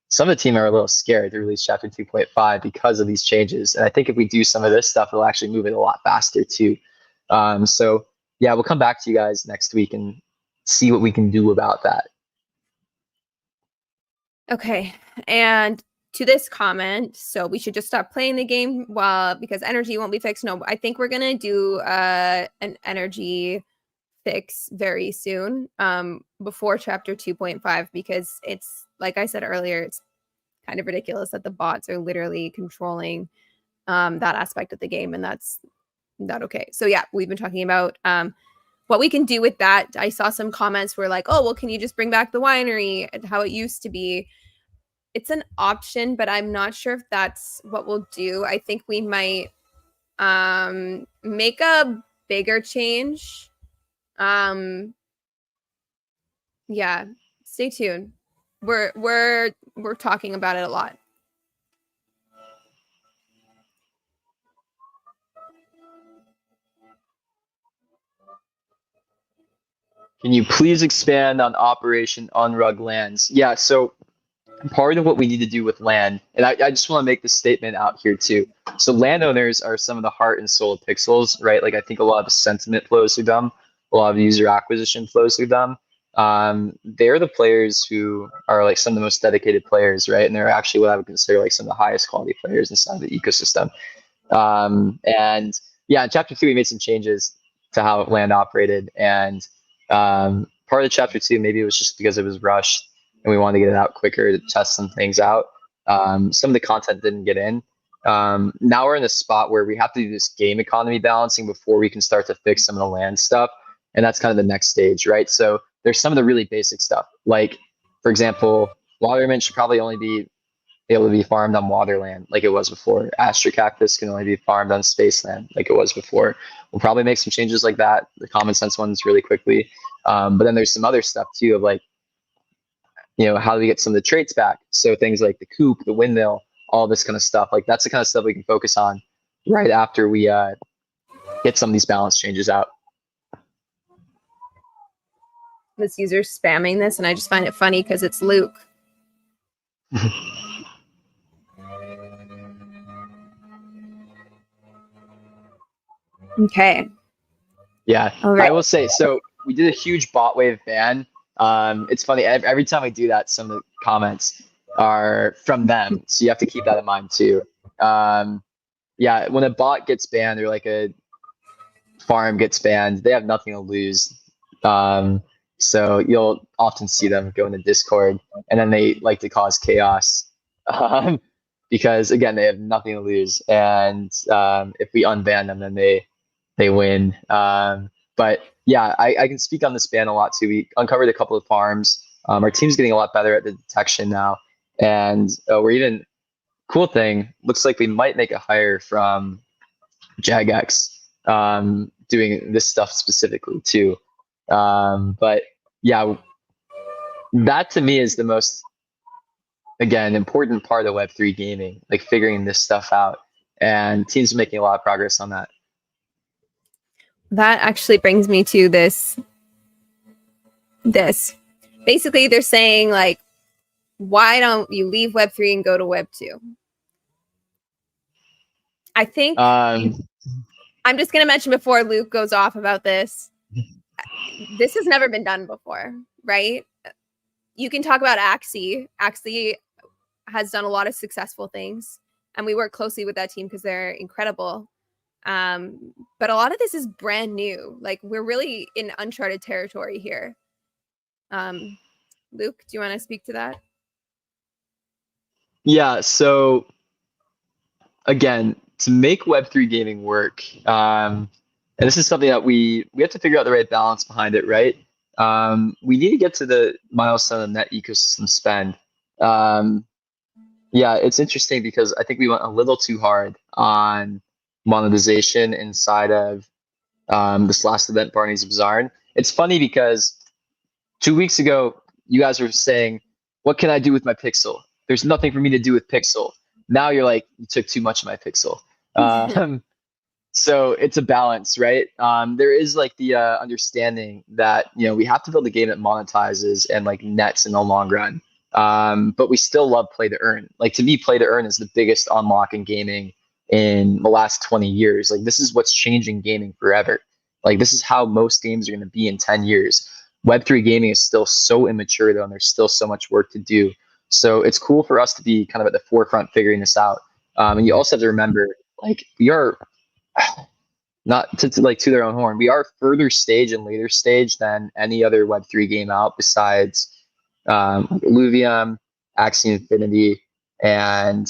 some of the team are a little scared to release chapter 2.5 because of these changes. And I think if we do some of this stuff, it'll actually move it a lot faster too. So yeah, we'll come back to you guys next week and see what we can do about that. Okay. And to this comment, so we should just stop playing the game because energy won't be fixed. No, I think we're gonna do an energy fix very soon, before chapter 2.5, because it's like I said earlier, it's kind of ridiculous that the bots are literally controlling that aspect of the game, and that's not okay. So yeah, we've been talking about what we can do with that. I saw some comments were like, oh, well, can you just bring back the winery and how it used to be? It's an option, but I'm not sure if that's what we'll do. I think we might make a bigger change. Yeah, stay tuned. We're talking about it a lot. Can you please expand on Operation Unrug Lands? Yeah, so part of what we need to do with land, and I just want to make this statement out here too. So landowners are some of the heart and soul of Pixels, right? Like I think a lot of the sentiment flows through them, a lot of the user acquisition flows through them. They're the players who are like some of the most dedicated players, right? And they're actually what I would consider like some of the highest quality players inside of the ecosystem. And yeah, in chapter 2, we made some changes to how land operated. And part of chapter 2, maybe it was just because it was rushed and we wanted to get it out quicker to test some things out. Some of the content didn't get in. Now we're in a spot where we have to do this game economy balancing before we can start to fix some of the land stuff. And that's kind of the next stage, right? So there's some of the really basic stuff. Like, for example, Waterman should probably only be able to be farmed on waterland like it was before. Astrocactus can only be farmed on spaceland like it was before. We'll probably make some changes like that, the common sense ones, really quickly. But then there's some other stuff too of like, how do we get some of the traits back? So things like the coop, the windmill, all this kind of stuff. Like that's the kind of stuff we can focus on right after we get some of these balance changes out. This user spamming this, and I just find it funny because it's Luke. Okay. Yeah, Right. I will say, so we did a huge bot wave ban. It's funny, every time we do that, some of the comments are from them. So you have to keep that in mind too. Yeah, when a bot gets banned or like a farm gets banned, they have nothing to lose. So you'll often see them go into Discord, and then they like to cause chaos because again they have nothing to lose, and if we unban them, then they win. But yeah, I can speak on this ban a lot too. We uncovered a couple of farms. Our team's getting a lot better at the detection now, and we're even cool thing. Looks like we might make a hire from Jagex doing this stuff specifically too. But yeah, that to me is the most, again, important part of Web3 gaming, like figuring this stuff out. And teams are making a lot of progress on that. That actually brings me to this. Basically, they're saying, like, why don't you leave Web3 and go to Web2? I think I'm just going to mention before Luke goes off about this. This has never been done before, right? You can talk about Axie. Axie has done a lot of successful things, and we work closely with that team because they're incredible. But a lot of this is brand new. Like, we're really in uncharted territory here. Luke, do you want to speak to that? Yeah, so again, to make Web3 gaming work, and this is something that we have to figure out the right balance behind it, right? We need to get to the milestone of net ecosystem spend. Yeah, it's interesting because I think we went a little too hard on monetization inside of this last event, Barney's Bazaar. It's funny because 2 weeks ago, you guys were saying, what can I do with my pixel? There's nothing for me to do with pixel. Now you're like, you took too much of my pixel. So it's a balance, right? There is like the understanding that we have to build a game that monetizes and like nets in the long run. But we still love play to earn. Like to me, play to earn is the biggest unlock in gaming in the last 20 years. Like this is what's changing gaming forever. Like this is how most games are going to be in 10 years. Web3 gaming is still so immature though, and there's still so much work to do. So it's cool for us to be kind of at the forefront figuring this out. And you also have to remember, like we are not to like to their own horn. We are further stage and later stage than any other Web3 game out besides Illuvium, Axie Infinity, and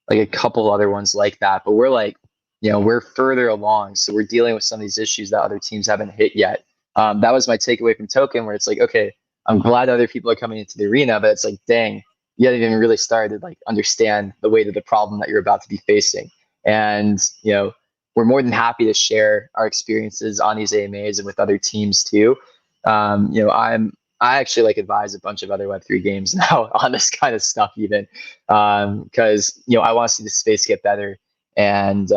like a couple other ones like that. But we're like, we're further along. So we're dealing with some of these issues that other teams haven't hit yet. That was my takeaway from Token, where it's like, okay, I'm glad other people are coming into the arena, but it's like, dang, you haven't even really started to like understand the weight of the problem that you're about to be facing. And, we're more than happy to share our experiences on these AMAs and with other teams too. I actually like advise a bunch of other Web3 games now on this kind of stuff even because, I want to see the space get better and,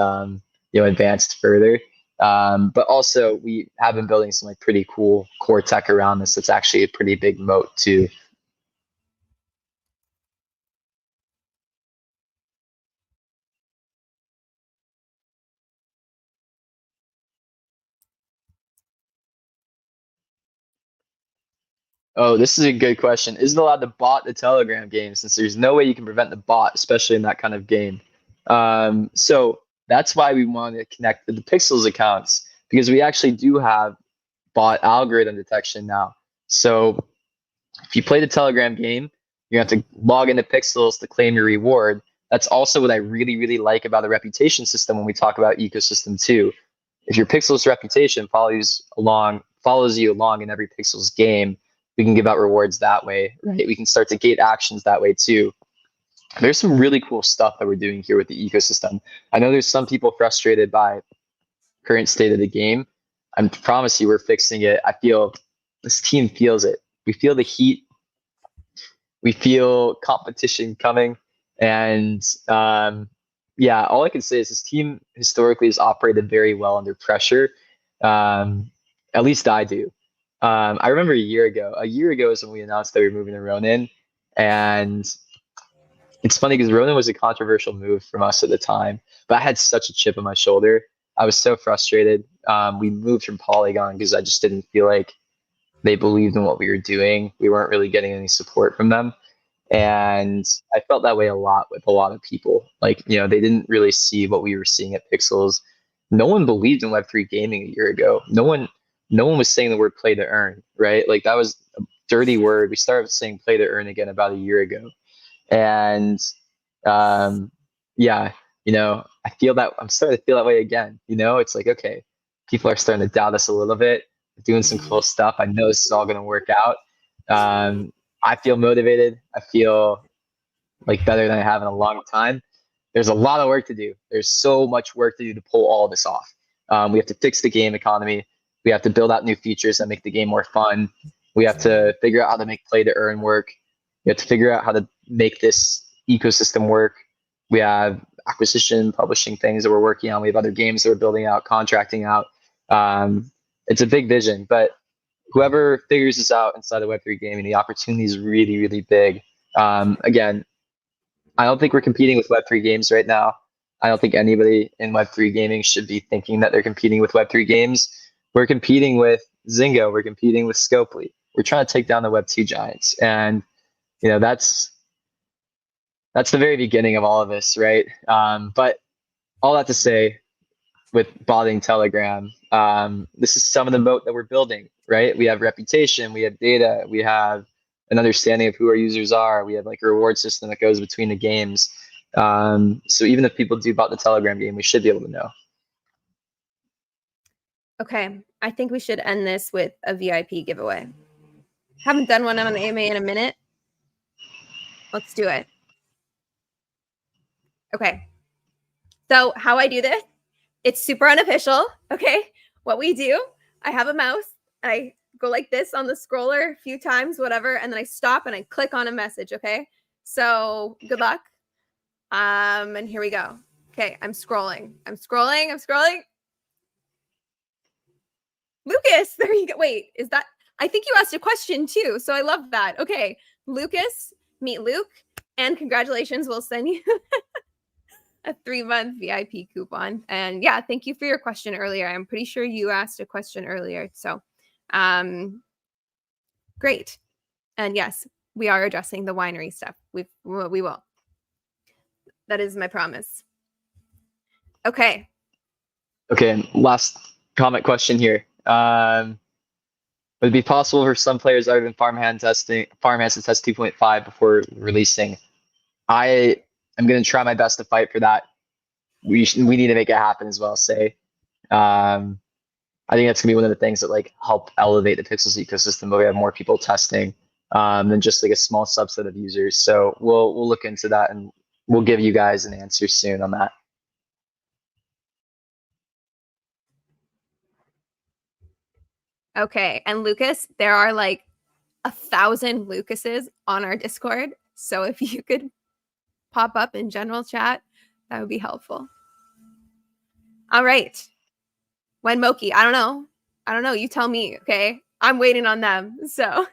advanced further. But also we have been building some like pretty cool core tech around this. That's actually a pretty big moat too. Oh, this is a good question. Is it allowed to bot the Telegram game since there's no way you can prevent the bot, especially in that kind of game? So that's why we want to connect with the Pixels accounts because we actually do have bot algorithm detection now. So if you play the Telegram game, you have to log into Pixels to claim your reward. That's also what I really, really like about the reputation system when we talk about ecosystem too. If your Pixels reputation follows you along in every Pixels game, we can give out rewards that way, right? We can start to gate actions that way too. there's some really cool stuff that we're doing here with the ecosystem. I know there's some people frustrated by current state of the game. I promise you, we're fixing it. I feel this team feels it. We feel the heat. We feel competition coming, and yeah, all I can say is this team historically has operated very well under pressure. Um, at least I do. I remember a year ago. A year ago is when we announced that we were moving to Ronin, and it's funny because Ronin was a controversial move from us at the time, but I had such a chip on my shoulder. I was so frustrated. We moved from Polygon because I just didn't feel like they believed in what we were doing. We weren't really getting any support from them. And I felt that way a lot with a lot of people. Like, they didn't really see what we were seeing at Pixels. No one believed in Web3 gaming a year ago. No one was saying the word play to earn, right? Like that was a dirty word. We started saying play to earn again about a year ago. And um, yeah, I feel that I'm starting to feel that way again. It's like, okay, people are starting to doubt us a little bit, doing some cool stuff. I know this is all going to work out. Um, I feel motivated. I feel like better than I have in a long time. There's a lot of work to do. There's so much work to do to pull all of this off. We have to fix the game economy. We have to build out new features that make the game more fun. We have to figure out how to make play to earn work. We have to figure out how to make this ecosystem work. We have acquisition, publishing things that we're working on. We have other games that we're building out, contracting out. It's a big vision, but whoever figures this out inside of Web3 gaming, the opportunity is really, really big. Again, I don't think we're competing with Web3 games right now. I don't think anybody in Web3 gaming should be thinking that they're competing with Web3 games. We're competing with Zynga. We're competing with Scopely. We're trying to take down the Web2 giants. And, that's the very beginning of all of this, right? But all that to say, with botting Telegram, this is some of the moat that we're building, right? We have reputation, we have data, we have an understanding of who our users are. We have like a reward system that goes between the games. So even if people do bot the Telegram game, we should be able to know. Okay, I think we should end this with a VIP giveaway. Haven't done one on the AMA in a minute. Let's do it. Okay. So how I do this, it's super unofficial. Okay. What we do, I have a mouse. I go like this on the scroller a few times, whatever, and then I stop and I click on a message. Okay. So good luck. And here we go. Okay, I'm scrolling. Lucas, there you go. Wait, is that? I think you asked a question too, so I love that. Okay, Lucas, meet Luke, and congratulations. We'll send you a 3-month VIP coupon. And yeah, thank you for your question earlier. I'm pretty sure you asked a question earlier. So great. And yes, we are addressing the winery stuff. We will. That is my promise. Okay. Okay, last comment question here. Would it be possible for some players other than farmhands to test 2.5 before releasing? I am going to try my best to fight for that. We need to make it happen as well. I think that's gonna be one of the things that like help elevate the Pixels ecosystem, but we have more people testing than just like a small subset of users. So we'll look into that and we'll give you guys an answer soon on that. Okay. And Lucas, there are like 1,000 Lucases on our Discord. So if you could pop up in general chat, that would be helpful. All right. When Moki, I don't know. You tell me. Okay. I'm waiting on them. So,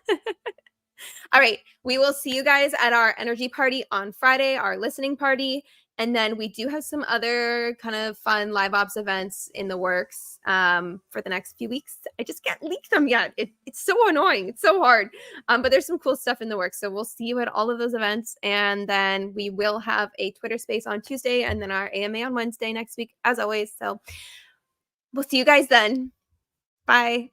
all right. We will see you guys at our energy party on Friday, our listening party. And then we do have some other kind of fun live ops events in the works for the next few weeks. I just can't leak them yet. It's so annoying. It's so hard. But there's some cool stuff in the works. So we'll see you at all of those events. And then we will have a Twitter space on Tuesday and then our AMA on Wednesday next week, as always. So we'll see you guys then. Bye.